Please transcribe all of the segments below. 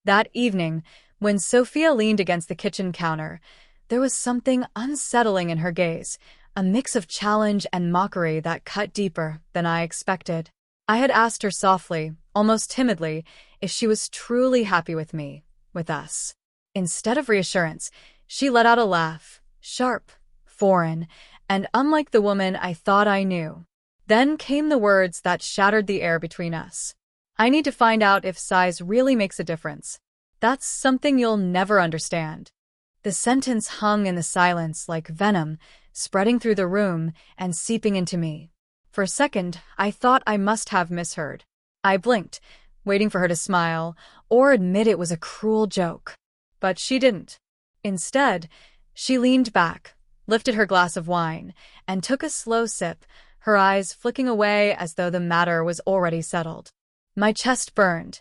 That evening, when Sophia leaned against the kitchen counter, there was something unsettling in her gaze, a mix of challenge and mockery that cut deeper than I expected. I had asked her softly, almost timidly, if she was truly happy with me, with us. Instead of reassurance, she let out a laugh, sharp, foreign, and unlike the woman I thought I knew. Then came the words that shattered the air between us. I need to find out if size really makes a difference. That's something you'll never understand. The sentence hung in the silence like venom, spreading through the room and seeping into me. For a second, I thought I must have misheard. I blinked, waiting for her to smile or admit it was a cruel joke. But she didn't. Instead, she leaned back, lifted her glass of wine, and took a slow sip, her eyes flicking away as though the matter was already settled. My chest burned,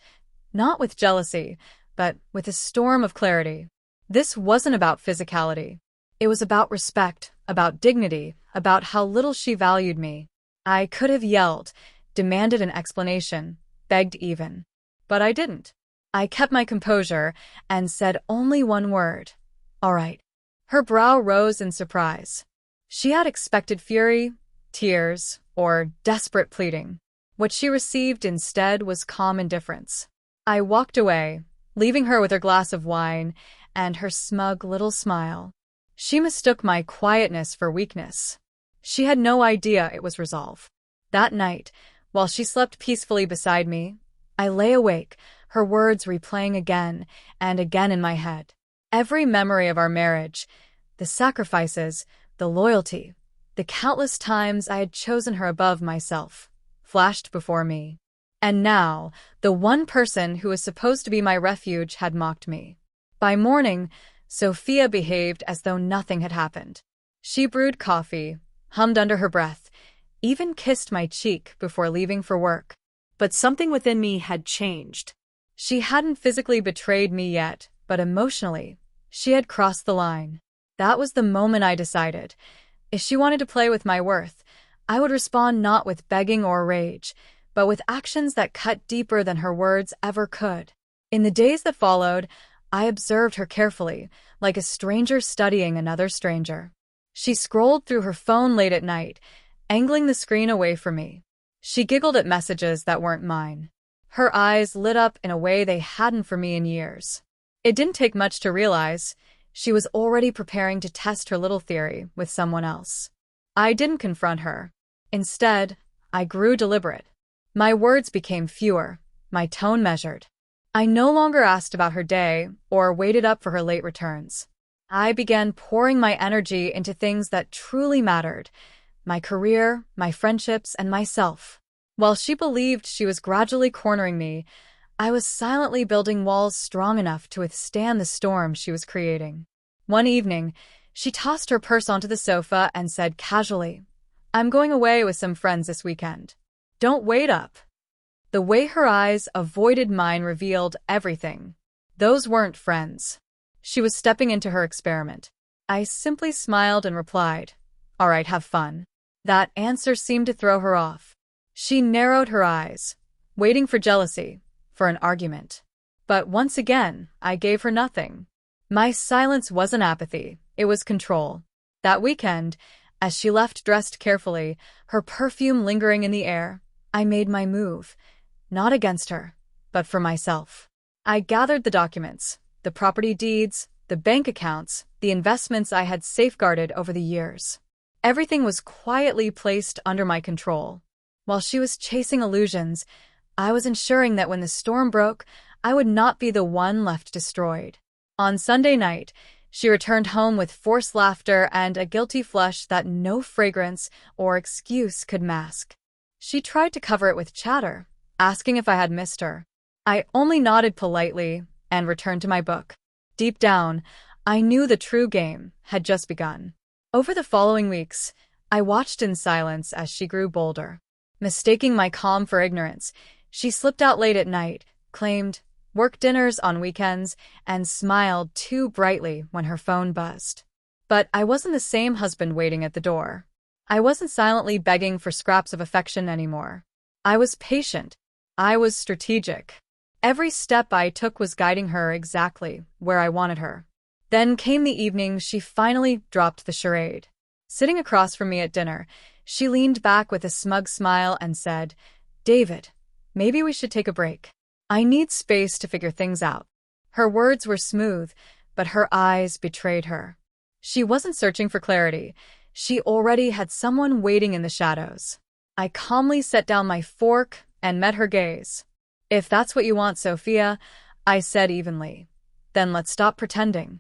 not with jealousy, but with a storm of clarity. This wasn't about physicality. It was about respect, about dignity, about how little she valued me. I could have yelled, demanded an explanation, begged even. But I didn't. I kept my composure and said only one word. All right. Her brow rose in surprise. She had expected fury, tears, or desperate pleading. What she received instead was calm indifference. I walked away, leaving her with her glass of wine and her smug little smile. She mistook my quietness for weakness. She had no idea it was resolve. That night, while she slept peacefully beside me, I lay awake, her words replaying again and again in my head. Every memory of our marriage, the sacrifices, the loyalty, the countless times I had chosen her above myself, flashed before me. And now, the one person who was supposed to be my refuge had mocked me. By morning, Sophia behaved as though nothing had happened. She brewed coffee, hummed under her breath, even kissed my cheek before leaving for work. But something within me had changed. She hadn't physically betrayed me yet, but emotionally, she had crossed the line. That was the moment I decided. If she wanted to play with my worth, I would respond not with begging or rage, but with actions that cut deeper than her words ever could. In the days that followed, I observed her carefully, like a stranger studying another stranger. She scrolled through her phone late at night, angling the screen away from me. She giggled at messages that weren't mine. Her eyes lit up in a way they hadn't for me in years. It didn't take much to realize she was already preparing to test her little theory with someone else. I didn't confront her. Instead, I grew deliberate. My words became fewer, my tone measured. I no longer asked about her day or waited up for her late returns. I began pouring my energy into things that truly mattered: my career, my friendships, and myself. While she believed she was gradually cornering me, I was silently building walls strong enough to withstand the storm she was creating. One evening, she tossed her purse onto the sofa and said casually, "I'm going away with some friends this weekend. Don't wait up." The way her eyes avoided mine revealed everything. Those weren't friends. She was stepping into her experiment. I simply smiled and replied, "All right, have fun." That answer seemed to throw her off. She narrowed her eyes, waiting for jealousy, for an argument. But once again, I gave her nothing. My silence wasn't apathy, it was control. That weekend, as she left dressed carefully, her perfume lingering in the air, I made my move. Not against her, but for myself. I gathered the documents, the property deeds, the bank accounts, the investments I had safeguarded over the years. Everything was quietly placed under my control. While she was chasing illusions, I was ensuring that when the storm broke, I would not be the one left destroyed. On Sunday night, she returned home with forced laughter and a guilty flush that no fragrance or excuse could mask. She tried to cover it with chatter, asking if I had missed her. I only nodded politely and returned to my book. Deep down, I knew the true game had just begun. Over the following weeks, I watched in silence as she grew bolder. Mistaking my calm for ignorance, she slipped out late at night, claimed work dinners on weekends, and smiled too brightly when her phone buzzed. But I wasn't the same husband waiting at the door. I wasn't silently begging for scraps of affection anymore. I was patient. I was strategic. Every step I took was guiding her exactly where I wanted her. Then came the evening she finally dropped the charade. Sitting across from me at dinner, she leaned back with a smug smile and said, "David, maybe we should take a break. I need space to figure things out." Her words were smooth, but her eyes betrayed her. She wasn't searching for clarity. She already had someone waiting in the shadows. I calmly set down my fork and met her gaze. "If that's what you want, Sophia," I said evenly, "then let's stop pretending."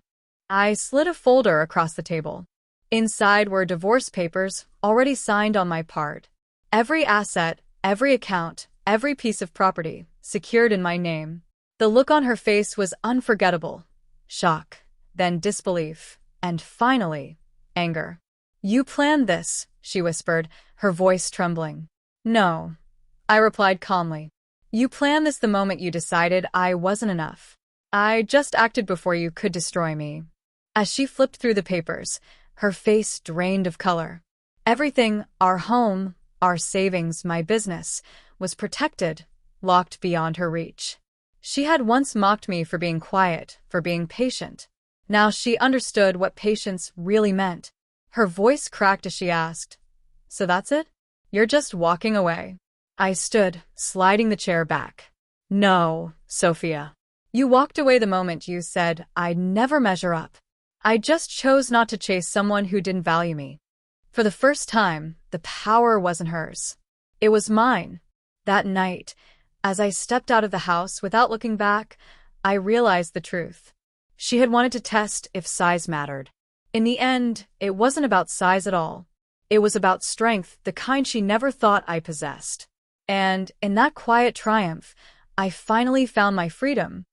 I slid a folder across the table. Inside were divorce papers, already signed on my part. Every asset, every account, every piece of property, secured in my name. The look on her face was unforgettable. Shock, then disbelief, and finally, anger. "You planned this," she whispered, her voice trembling. "No," I replied calmly. "You planned this the moment you decided I wasn't enough. I just acted before you could destroy me." As she flipped through the papers, her face drained of color. Everything, our home, our savings, my business, was protected, locked beyond her reach. She had once mocked me for being quiet, for being patient. Now she understood what patience really meant. Her voice cracked as she asked, "So that's it? You're just walking away?" I stood, sliding the chair back. "No, Sophia. You walked away the moment you said I'd never measure up. I just chose not to chase someone who didn't value me." For the first time, the power wasn't hers. It was mine. That night, as I stepped out of the house without looking back, I realized the truth. She had wanted to test if size mattered. In the end, it wasn't about size at all. It was about strength, the kind she never thought I possessed. And in that quiet triumph, I finally found my freedom.